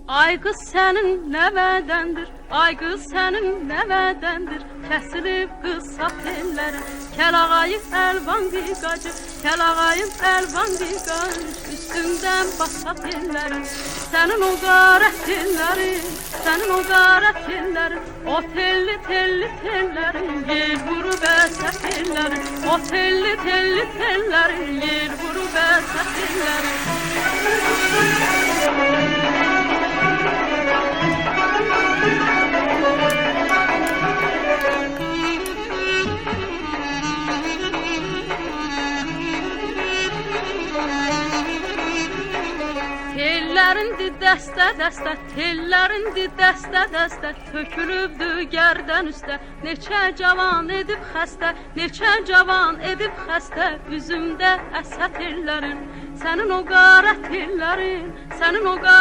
Ay qız sənin nəvədəndir, ay qız sənin nəvədəndir. Kəsilib qısa telləri, kəlağayı əlvan biqacı, kəlağayın əlvan biqacı, üstündən basa telləri. Sənin o qarət telləri, sənin o qarət telləri, o telli telli telləri, yer vurub əsə telləri, o telli telli telləri, yer vurub əsə telləri. Tellərindi dəstə-dəstə, tellərindi dəstə-dəstə, tökülübdü gərdən üstə. Neçə cavan edib xəstə, neçə cavan edib xəstə, üzümdə əsə tellərin. Sənin o qarət tellərin, sənin o qarət